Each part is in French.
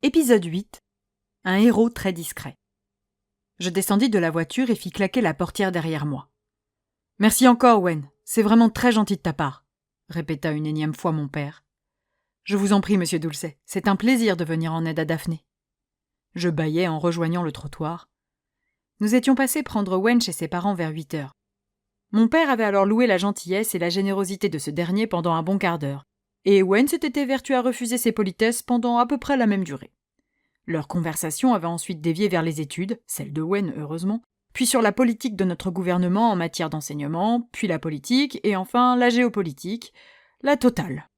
Épisode 8. Un héros très discret. Je descendis de la voiture et fis claquer la portière derrière moi. « Merci encore, Wen. C'est vraiment très gentil de ta part, » répéta une énième fois mon père. « Je vous en prie, monsieur Dulcet. C'est un plaisir de venir en aide à Daphné. » Je bâillais en rejoignant le trottoir. Nous étions passés prendre Wen chez ses parents vers 8 heures. Mon père avait alors loué la gentillesse et la générosité de ce dernier pendant un bon quart d'heure, et Wen s'était évertué à refuser ses politesses pendant à peu près la même durée. Leur conversation avait ensuite dévié vers les études, celle de Wen heureusement, puis sur la politique de notre gouvernement en matière d'enseignement, puis la politique, et enfin la géopolitique, la totale.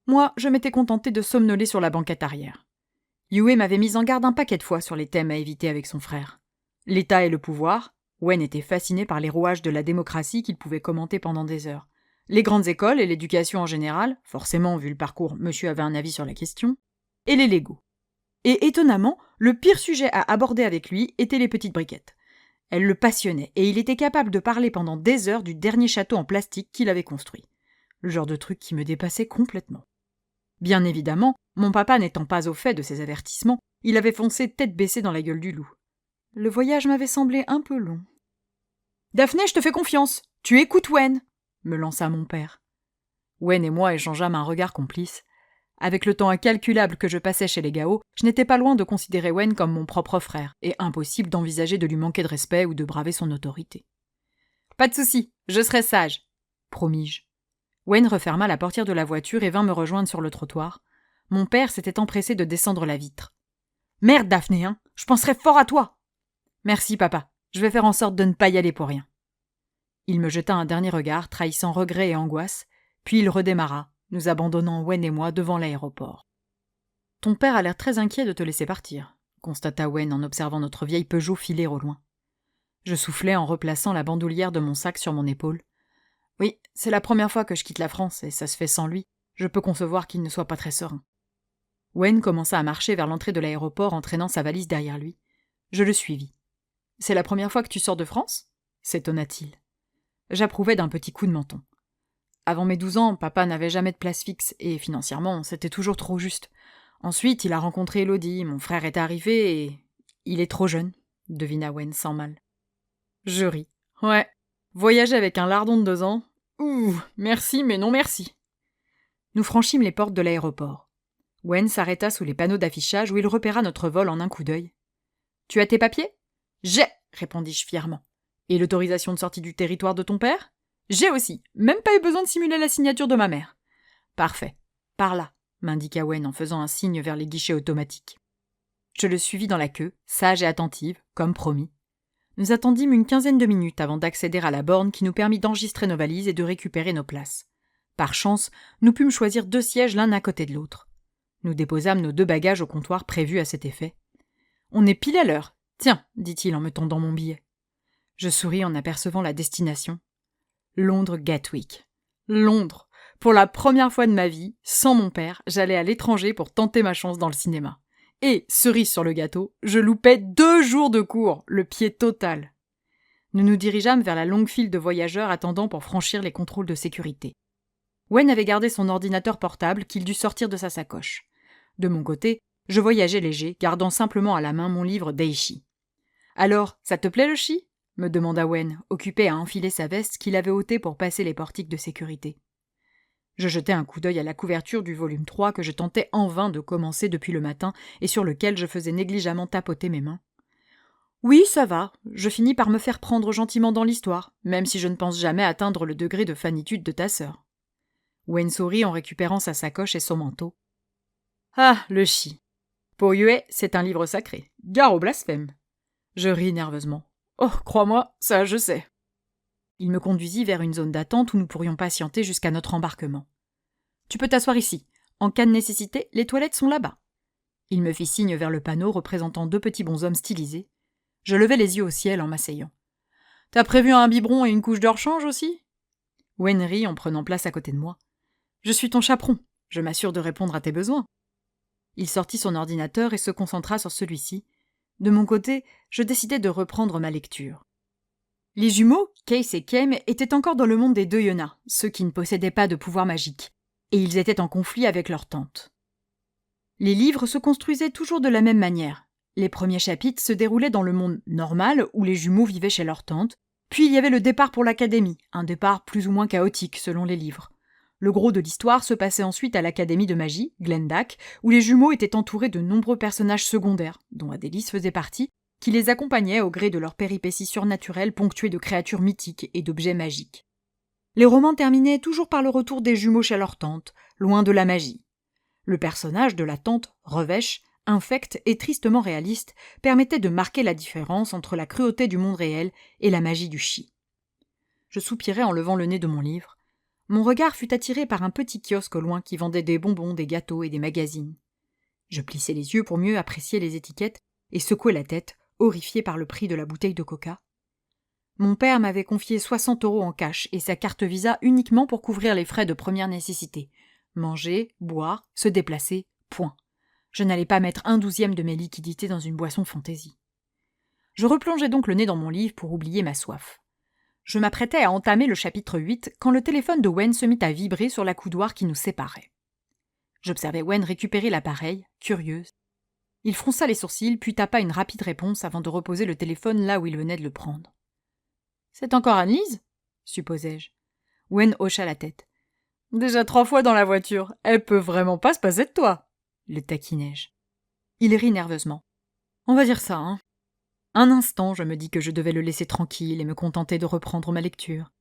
Moi, je m'étais contenté de somnoler sur la banquette arrière. Yue m'avait mis en garde un paquet de fois sur les thèmes à éviter avec son frère. L'État et le pouvoir, Wen était fasciné par les rouages de la démocratie qu'il pouvait commenter pendant des heures. Les grandes écoles et l'éducation en général, forcément vu le parcours, monsieur avait un avis sur la question, et les Legos. Et étonnamment, le pire sujet à aborder avec lui était les petites briquettes. Elles le passionnaient et il était capable de parler pendant des heures du dernier château en plastique qu'il avait construit. Le genre de truc qui me dépassait complètement. Bien évidemment, mon papa n'étant pas au fait de ces avertissements, il avait foncé tête baissée dans la gueule du loup. Le voyage m'avait semblé un peu long. « Daphné, je te fais confiance. Tu écoutes Wen !» me lança mon père. Wen et moi échangeâmes un regard complice. Avec le temps incalculable que je passais chez les Gao, je n'étais pas loin de considérer Wen comme mon propre frère, et impossible d'envisager de lui manquer de respect ou de braver son autorité. « Pas de souci, je serai sage, » promis-je. Wen referma la portière de la voiture et vint me rejoindre sur le trottoir. Mon père s'était empressé de descendre la vitre. « Merde, Daphné, hein, je penserai fort à toi !»« Merci, papa, je vais faire en sorte de ne pas y aller pour rien. » Il me jeta un dernier regard, trahissant regret et angoisse, puis il redémarra, nous abandonnant Wen et moi devant l'aéroport. « Ton père a l'air très inquiet de te laisser partir, » constata Wen en observant notre vieille Peugeot filer au loin. Je soufflai en replaçant la bandoulière de mon sac sur mon épaule. « Oui, c'est la première fois que je quitte la France et ça se fait sans lui. Je peux concevoir qu'il ne soit pas très serein. » Wen commença à marcher vers l'entrée de l'aéroport en traînant sa valise derrière lui. Je le suivis. « C'est la première fois que tu sors de France ?» s'étonna-t-il. J'approuvai d'un petit coup de menton. Avant mes 12 ans, papa n'avait jamais de place fixe, et financièrement, c'était toujours trop juste. Ensuite, il a rencontré Elodie, mon frère est arrivé, et... il est trop jeune, devina Wen sans mal. Je ris. Ouais, voyager avec un lardon de 2 ans? Ouh, merci, mais non merci. Nous franchîmes les portes de l'aéroport. Wen s'arrêta sous les panneaux d'affichage où il repéra notre vol en un coup d'œil. « Tu as tes papiers ?»« J'ai !» répondis-je fièrement. « Et l'autorisation de sortie du territoire de ton père ?»« J'ai aussi, même pas eu besoin de simuler la signature de ma mère. »« Parfait. Par là, » m'indiqua Wen en faisant un signe vers les guichets automatiques. Je le suivis dans la queue, sage et attentive, comme promis. Nous attendîmes une quinzaine de minutes avant d'accéder à la borne qui nous permit d'enregistrer nos valises et de récupérer nos places. Par chance, nous pûmes choisir 2 sièges l'un à côté de l'autre. Nous déposâmes nos 2 bagages au comptoir prévu à cet effet. « On est pile à l'heure. Tiens, » dit-il en me tendant mon billet. Je souris en apercevant la destination. Londres Gatwick. Londres. Pour la première fois de ma vie, sans mon père, j'allais à l'étranger pour tenter ma chance dans le cinéma. Et, cerise sur le gâteau, je loupais 2 jours de cours, le pied total. Nous nous dirigeâmes vers la longue file de voyageurs attendant pour franchir les contrôles de sécurité. Wen avait gardé son ordinateur portable qu'il dut sortir de sa sacoche. De mon côté, je voyageais léger, gardant simplement à la main mon livre Daishi. « Alors, ça te plaît le chi ?» me demanda Wen, occupé à enfiler sa veste qu'il avait ôtée pour passer les portiques de sécurité. Je jetai un coup d'œil à la couverture du volume 3 que je tentais en vain de commencer depuis le matin et sur lequel je faisais négligemment tapoter mes mains. Oui, ça va, je finis par me faire prendre gentiment dans l'histoire, même si je ne pense jamais atteindre le degré de fanitude de ta sœur. Wen sourit en récupérant sa sacoche et son manteau. Ah, le chi. Pour Yue, c'est un livre sacré. Gare au blasphème. Je ris nerveusement. Oh, crois-moi, ça je sais. Il me conduisit vers une zone d'attente où nous pourrions patienter jusqu'à notre embarquement. Tu peux t'asseoir ici. En cas de nécessité, les toilettes sont là-bas. Il me fit signe vers le panneau représentant 2 petits bonshommes stylisés. Je levai les yeux au ciel en m'asseyant. T'as prévu un biberon et une couche de rechange aussi ? Wen rit en prenant place à côté de moi. Je suis ton chaperon. Je m'assure de répondre à tes besoins. Il sortit son ordinateur et se concentra sur celui-ci. De mon côté, je décidai de reprendre ma lecture. Les jumeaux, Case et Kem, étaient encore dans le monde des 2 Yona, ceux qui ne possédaient pas de pouvoir magique, et ils étaient en conflit avec leur tante. Les livres se construisaient toujours de la même manière. Les premiers chapitres se déroulaient dans le monde normal où les jumeaux vivaient chez leur tante, puis il y avait le départ pour l'académie, un départ plus ou moins chaotique selon les livres. Le gros de l'histoire se passait ensuite à l'académie de magie, Glendack, où les jumeaux étaient entourés de nombreux personnages secondaires, dont Adélis faisait partie, qui les accompagnaient au gré de leurs péripéties surnaturelles ponctuées de créatures mythiques et d'objets magiques. Les romans terminaient toujours par le retour des jumeaux chez leur tante, loin de la magie. Le personnage de la tante, Revèche, infecte et tristement réaliste, permettait de marquer la différence entre la cruauté du monde réel et la magie du chi. Je soupirais en levant le nez de mon livre. Mon regard fut attiré par un petit kiosque au loin qui vendait des bonbons, des gâteaux et des magazines. Je plissai les yeux pour mieux apprécier les étiquettes et secouai la tête, horrifié par le prix de la bouteille de coca. Mon père m'avait confié 60 € en cash et sa carte Visa uniquement pour couvrir les frais de première nécessité. Manger, boire, se déplacer, point. Je n'allais pas mettre 1/12 de mes liquidités dans une boisson fantaisie. Je replongeai donc le nez dans mon livre pour oublier ma soif. Je m'apprêtais à entamer le chapitre 8 quand le téléphone de Wen se mit à vibrer sur l'accoudoir qui nous séparait. J'observais Wen récupérer l'appareil, curieuse. Il fronça les sourcils puis tapa une rapide réponse avant de reposer le téléphone là où il venait de le prendre. « C'est encore Anne-Lise » supposai-je. Wen hocha la tête. « Déjà 3 fois dans la voiture, elle peut vraiment pas se passer de toi » le taquinai-je. Il rit nerveusement. « On va dire ça, hein. » Un instant, je me dis que je devais le laisser tranquille et me contenter de reprendre ma lecture.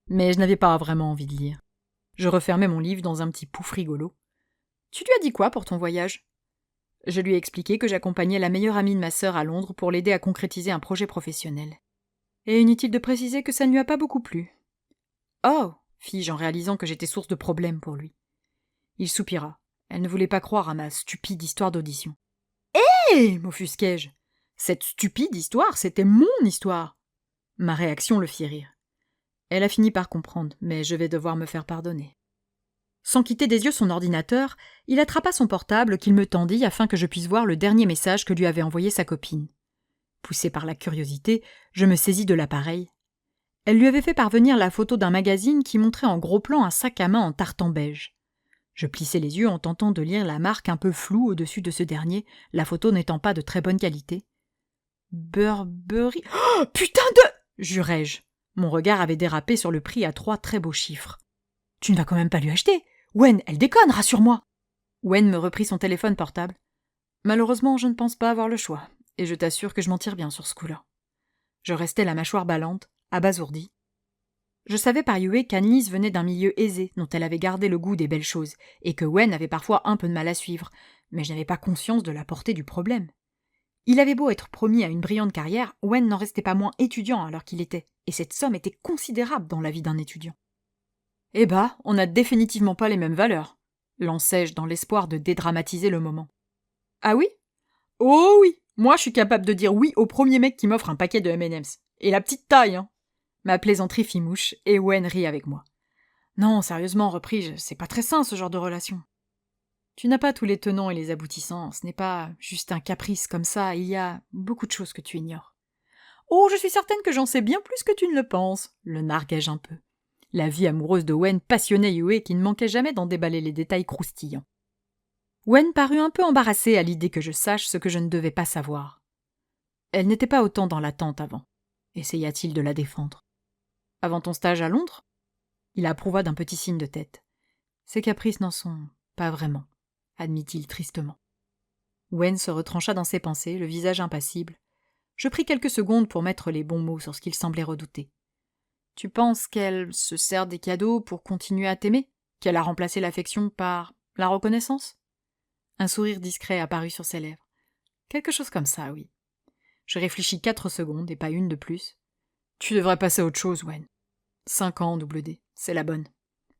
Mais je n'avais pas vraiment envie de lire. Je refermai mon livre dans un petit pouf rigolo. « Tu lui as dit quoi pour ton voyage ?» Je lui ai expliqué que j'accompagnais la meilleure amie de ma sœur à Londres pour l'aider à concrétiser un projet professionnel. Et inutile de préciser que ça ne lui a pas beaucoup plu. « Oh !» fis-je en réalisant que j'étais source de problèmes pour lui. Il soupira. Elle ne voulait pas croire à ma stupide histoire d'audition. « Hé !» m'offusquai-je. Cette stupide histoire, c'était mon histoire. Ma réaction le fit rire. Elle a fini par comprendre, mais je vais devoir me faire pardonner. Sans quitter des yeux son ordinateur, il attrapa son portable qu'il me tendit afin que je puisse voir le dernier message que lui avait envoyé sa copine. Poussé par la curiosité, je me saisis de l'appareil. Elle lui avait fait parvenir la photo d'un magazine qui montrait en gros plan un sac à main en tartan beige. Je plissai les yeux en tentant de lire la marque un peu floue au-dessus de ce dernier, la photo n'étant pas de très bonne qualité. Burberry. Oh, putain de... jurai-je. Mon regard avait dérapé sur le prix à 3 très beaux chiffres. Tu ne vas quand même pas lui acheter. Wen, elle déconne, rassure-moi. Wen me reprit son téléphone portable. Malheureusement, je ne pense pas avoir le choix, et je t'assure que je m'en tire bien sur ce coup-là. Je restais la mâchoire ballante, abasourdie. Je savais par Yue qu'Anne-Lise venait d'un milieu aisé, dont elle avait gardé le goût des belles choses, et que Wen avait parfois un peu de mal à suivre, mais je n'avais pas conscience de la portée du problème. Il avait beau être promis à une brillante carrière, Wen n'en restait pas moins étudiant alors qu'il était, et cette somme était considérable dans la vie d'un étudiant. « Eh bah, on n'a définitivement pas les mêmes valeurs », lançai-je dans l'espoir de dédramatiser le moment. « Ah oui ? Oh oui, moi je suis capable de dire oui au premier mec qui m'offre un paquet de M&M's. Et la petite taille, hein !» Ma plaisanterie fit mouche, et Wen rit avec moi. « Non, sérieusement, repris-je, c'est pas très sain ce genre de relation. » Tu n'as pas tous les tenants et les aboutissants, ce n'est pas juste un caprice comme ça, il y a beaucoup de choses que tu ignores. « Oh, je suis certaine que j'en sais bien plus que tu ne le penses », le narguai-je un peu. La vie amoureuse de Wen passionnait Yue qui ne manquait jamais d'en déballer les détails croustillants. Wen parut un peu embarrassée à l'idée que je sache ce que je ne devais pas savoir. Elle n'était pas autant dans l'attente avant. Essaya-t-il de la défendre. « Avant ton stage à Londres ?» Il approuva d'un petit signe de tête. « Ces caprices n'en sont pas vraiment. » admit-il tristement. Wen se retrancha dans ses pensées, le visage impassible. Je pris quelques secondes pour mettre les bons mots sur ce qu'il semblait redouter. « Tu penses qu'elle se sert des cadeaux pour continuer à t'aimer ? Qu'elle a remplacé l'affection par la reconnaissance ?» Un sourire discret apparut sur ses lèvres. « Quelque chose comme ça, oui. » Je réfléchis 4 secondes et pas une de plus. « Tu devrais passer à autre chose, Wen. 5 ans, double D, c'est la bonne. »«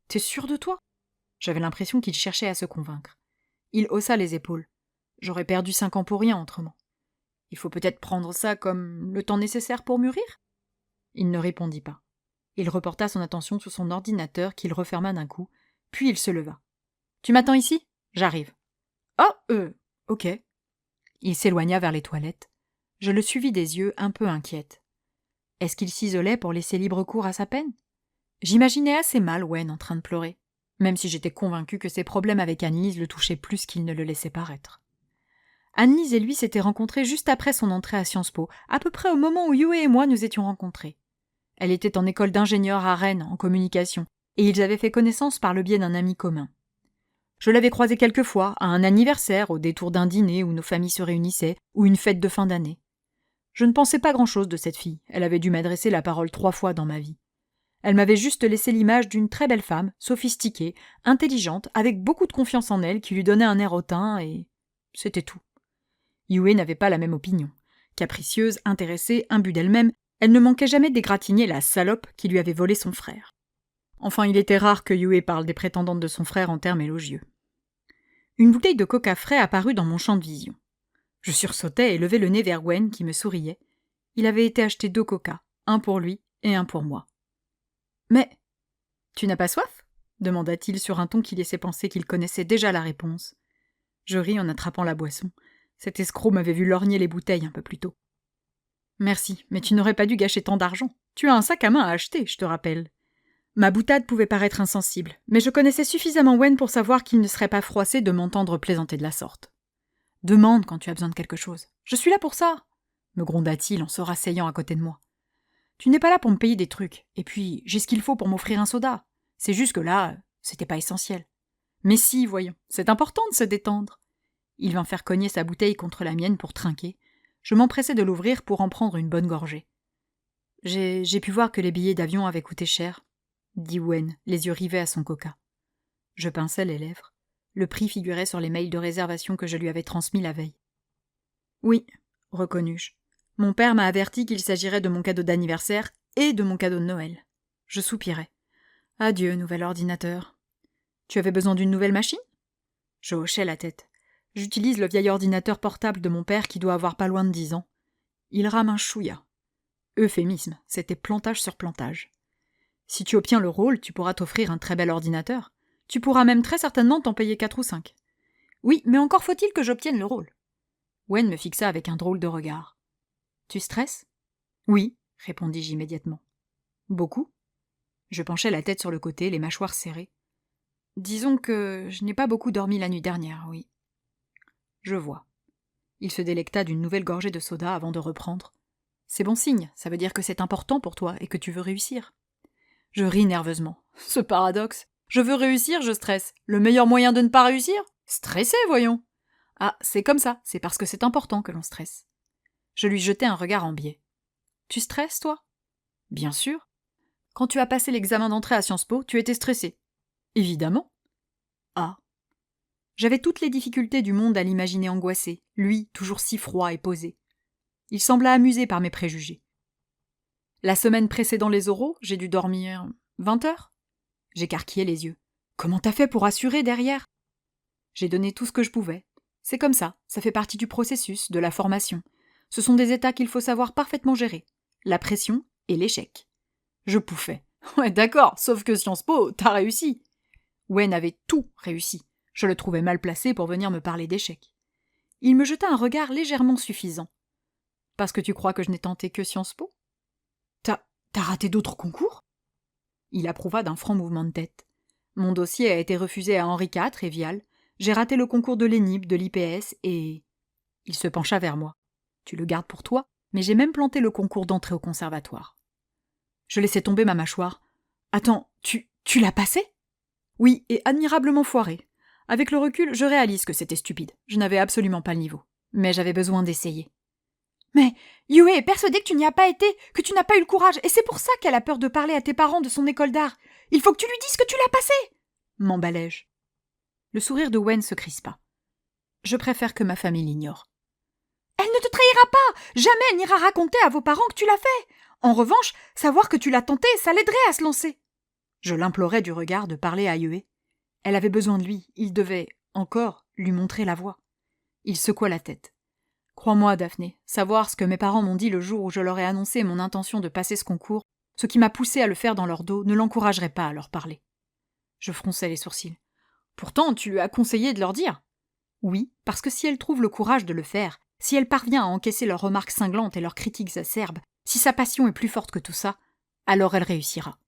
T'es sûr de toi ?» J'avais l'impression qu'il cherchait à se convaincre. Il haussa les épaules. J'aurais perdu 5 ans pour rien autrement. Il faut peut-être prendre ça comme le temps nécessaire pour mûrir ? Il ne répondit pas. Il reporta son attention sur son ordinateur qu'il referma d'un coup, puis il se leva. « Tu m'attends ici ? J'arrive. »« Oh, ok. » Il s'éloigna vers les toilettes. Je le suivis des yeux un peu inquiète. Est-ce qu'il s'isolait pour laisser libre cours à sa peine ? J'imaginais assez mal Wen en train de pleurer. même si j'étais convaincue que ses problèmes avec Annelise le touchaient plus qu'il ne le laissait paraître. Annelise et lui s'étaient rencontrés juste après son entrée à Sciences Po, à peu près au moment où Yue et moi nous étions rencontrés. Elle était en école d'ingénieur à Rennes, en communication, et ils avaient fait connaissance par le biais d'un ami commun. Je l'avais croisée quelques fois, à un anniversaire, au détour d'un dîner où nos familles se réunissaient, ou une fête de fin d'année. Je ne pensais pas grand-chose de cette fille, elle avait dû m'adresser la parole 3 fois dans ma vie. Elle m'avait juste laissé l'image d'une très belle femme, sophistiquée, intelligente, avec beaucoup de confiance en elle, qui lui donnait un air hautain, et c'était tout. Yue n'avait pas la même opinion. Capricieuse, intéressée, imbue d'elle-même, elle ne manquait jamais d'égratigner la salope qui lui avait volé son frère. Enfin, il était rare que Yue parle des prétendantes de son frère en termes élogieux. Une bouteille de coca frais apparut dans mon champ de vision. Je sursautai et levai le nez vers Wen qui me souriait. Il avait été acheté 2 coca, un pour lui et un pour moi. « Mais tu n'as pas soif ?» demanda-t-il sur un ton qui laissait penser qu'il connaissait déjà la réponse. Je ris en attrapant la boisson. Cet escroc m'avait vu lorgner les bouteilles un peu plus tôt. « Merci, mais tu n'aurais pas dû gâcher tant d'argent. Tu as un sac à main à acheter, je te rappelle. » Ma boutade pouvait paraître insensible, mais je connaissais suffisamment Wen pour savoir qu'il ne serait pas froissé de m'entendre plaisanter de la sorte. « Demande quand tu as besoin de quelque chose. Je suis là pour ça !» me gronda-t-il en se rasseyant à côté de moi. « Tu n'es pas là pour me payer des trucs, et puis j'ai ce qu'il faut pour m'offrir un soda. C'est juste que là, c'était pas essentiel. Mais si, voyons, c'est important de se détendre. » Il vint faire cogner sa bouteille contre la mienne pour trinquer. Je m'empressai de l'ouvrir pour en prendre une bonne gorgée. « J'ai pu voir que les billets d'avion avaient coûté cher, » dit Wen, les yeux rivés à son coca. Je pinçai les lèvres. Le prix figurait sur les mails de réservation que je lui avais transmis la veille. « Oui, » reconnus-je. Mon père m'a averti qu'il s'agirait de mon cadeau d'anniversaire et de mon cadeau de Noël. Je soupirai. « Adieu, nouvel ordinateur. » « Tu avais besoin d'une nouvelle machine ?» Je hochai la tête. J'utilise le vieil ordinateur portable de mon père qui doit avoir pas loin de 10 ans. Il rame un chouïa. Euphémisme, c'était plantage sur plantage. Si tu obtiens le rôle, tu pourras t'offrir un très bel ordinateur. Tu pourras même très certainement t'en payer 4 ou 5. Oui, mais encore faut-il que j'obtienne le rôle. Wen me fixa avec un drôle de regard. Tu stresses ? Oui, répondis-je immédiatement. Beaucoup ? Je penchai la tête sur le côté, les mâchoires serrées. Disons que je n'ai pas beaucoup dormi la nuit dernière, oui. Je vois. Il se délecta d'une nouvelle gorgée de soda avant de reprendre. C'est bon signe, ça veut dire que c'est important pour toi et que tu veux réussir. Je ris nerveusement. Ce paradoxe. Je veux réussir, je stresse. Le meilleur moyen de ne pas réussir ? Stresser, voyons. Ah, c'est comme ça, c'est parce que c'est important que l'on stresse. Je lui jetai un regard en biais. Tu stresses, toi ? Bien sûr. Quand tu as passé l'examen d'entrée à Sciences Po, tu étais stressé. Évidemment. Ah. J'avais toutes les difficultés du monde à l'imaginer angoissé, lui, toujours si froid et posé. Il sembla amusé par mes préjugés. La semaine précédant les oraux, j'ai dû dormir 20 heures. J'écarquillai les yeux. Comment t'as fait pour assurer derrière ? J'ai donné tout ce que je pouvais. C'est comme ça fait partie du processus, de la formation. Ce sont des états qu'il faut savoir parfaitement gérer. La pression et l'échec. Je pouffais. Ouais, d'accord, sauf que Sciences Po, t'as réussi. Wen avait tout réussi. Je le trouvais mal placé pour venir me parler d'échec. Il me jeta un regard légèrement suffisant. Parce que tu crois que je n'ai tenté que Sciences Po ? T'as raté d'autres concours ? Il approuva d'un franc mouvement de tête. Mon dossier a été refusé à Henri IV et Vial. J'ai raté le concours de l'ENIP, de l'IPS et... Il se pencha vers moi. Tu le gardes pour toi, mais j'ai même planté le concours d'entrée au conservatoire. Je laissai tomber ma mâchoire. Attends, tu l'as passé ? Oui, et admirablement foiré. Avec le recul, je réalise que c'était stupide. Je n'avais absolument pas le niveau. Mais j'avais besoin d'essayer. Mais Yue est persuadée que tu n'y as pas été, que tu n'as pas eu le courage, et c'est pour ça qu'elle a peur de parler à tes parents de son école d'art. Il faut que tu lui dises que tu l'as passé !» m'emballai-je. Le sourire de Wen se crispa. « Je préfère que ma famille l'ignore. »« Elle ne te trahira pas. Jamais elle n'ira raconter à vos parents que tu l'as fait. En revanche, savoir que tu l'as tenté, ça l'aiderait à se lancer. » Je l'implorai du regard de parler à Yue. Elle avait besoin de lui. Il devait, encore, lui montrer la voie. Il secoua la tête. « Crois-moi, Daphné, savoir ce que mes parents m'ont dit le jour où je leur ai annoncé mon intention de passer ce concours, ce qui m'a poussé à le faire dans leur dos, ne l'encouragerait pas à leur parler. » Je fronçai les sourcils. « Pourtant, tu lui as conseillé de leur dire. » « Oui, parce que si elle trouve le courage de le faire, si elle parvient à encaisser leurs remarques cinglantes et leurs critiques acerbes, si sa passion est plus forte que tout ça, alors elle réussira.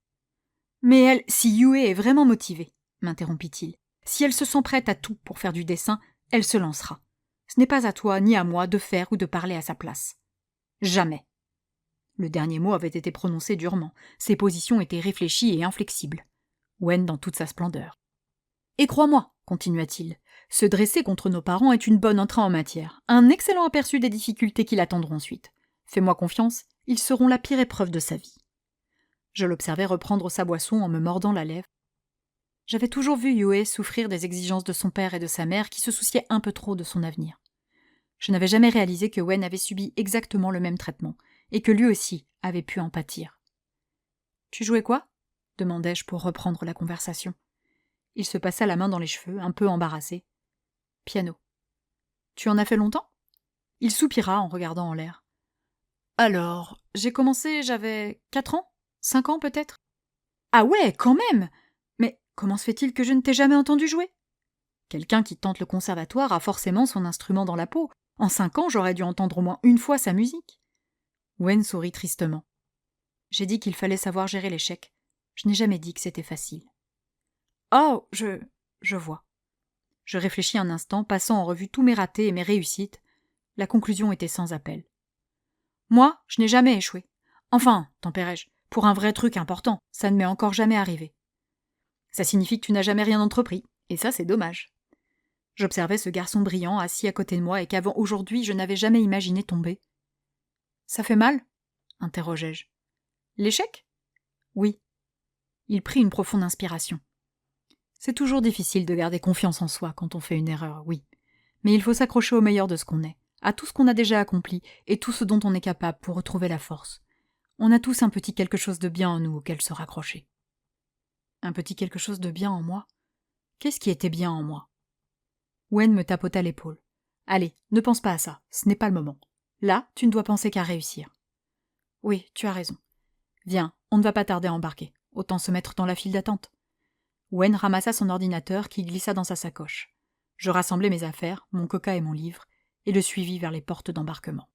Mais elle, si Yue est vraiment motivée, m'interrompit-il. Si elle se sent prête à tout pour faire du dessin, elle se lancera. Ce n'est pas à toi ni à moi de faire ou de parler à sa place. Jamais. Le dernier mot avait été prononcé durement. Ses positions étaient réfléchies et inflexibles. Wen dans toute sa splendeur. Et crois-moi, continua-t-il, se dresser contre nos parents est une bonne entrée en matière, un excellent aperçu des difficultés qui l'attendront ensuite. Fais-moi confiance, ils seront la pire épreuve de sa vie. Je l'observais reprendre sa boisson en me mordant la lèvre. J'avais toujours vu Yue souffrir des exigences de son père et de sa mère qui se souciaient un peu trop de son avenir. Je n'avais jamais réalisé que Wen avait subi exactement le même traitement, et que lui aussi avait pu en pâtir. « Tu jouais quoi ?» demandai-je pour reprendre la conversation. Il se passa la main dans les cheveux, un peu embarrassé. « Piano. »« Tu en as fait longtemps ?» Il soupira en regardant en l'air. « Alors, j'ai commencé, j'avais 4 ans 5 ans peut-être ?»« Ah ouais, quand même ! Mais comment se fait-il que je ne t'ai jamais entendu jouer ? Quelqu'un qui tente le conservatoire a forcément son instrument dans la peau. En 5 ans, j'aurais dû entendre au moins une fois sa musique. » Wen sourit tristement. « J'ai dit qu'il fallait savoir gérer l'échec. Je n'ai jamais dit que c'était facile. »« Oh, je vois. » Je réfléchis un instant, passant en revue tous mes ratés et mes réussites. La conclusion était sans appel. « Moi, je n'ai jamais échoué. Enfin, tempérai-je, pour un vrai truc important, ça ne m'est encore jamais arrivé. » « Ça signifie que tu n'as jamais rien entrepris, et ça c'est dommage. » J'observais ce garçon brillant assis à côté de moi et qu'avant aujourd'hui je n'avais jamais imaginé tomber. « Ça fait mal ?» interrogeai-je. « L'échec ?» Oui. Il prit une profonde inspiration. C'est toujours difficile de garder confiance en soi quand on fait une erreur, oui. Mais il faut s'accrocher au meilleur de ce qu'on est, à tout ce qu'on a déjà accompli et tout ce dont on est capable pour retrouver la force. On a tous un petit quelque chose de bien en nous auquel se raccrocher. Un petit quelque chose de bien en moi ? Qu'est-ce qui était bien en moi ? Wen me tapota l'épaule. « Allez, ne pense pas à ça, ce n'est pas le moment. Là, tu ne dois penser qu'à réussir. »« Oui, tu as raison. Viens, on ne va pas tarder à embarquer. Autant se mettre dans la file d'attente. » Wen ramassa son ordinateur qui glissa dans sa sacoche. Je rassemblai mes affaires, mon coca et mon livre, et le suivis vers les portes d'embarquement.